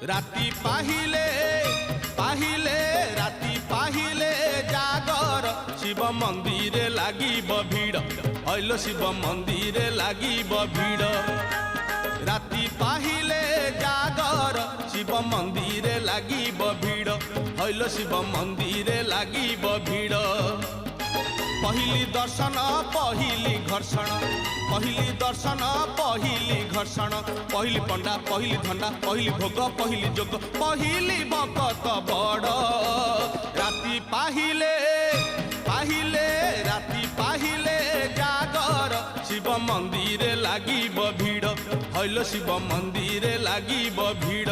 राति पाहिले पाहिले राति पाहिले जागर शिव मंदिर लागिब भीड़ हइलो शिव मंदिर लागिब भीड़ राति पाहिले जागर शिव मंदिर लागिब भीड़ हइलो शिव मंदिर लागिब भीड़ पहिली दर्शन पहिली घर्षण पहिली दर्शन पहिली घर्षण पहिली पंडा पहिली धंडा पहिली भोग पहिली जोग पहिली भगत बड़ राति पाहिले पाहिले राति पाहिले जागर शिव मंदिर लागिब भीड़ हइलो शिव मंदिर लागिब भीड़।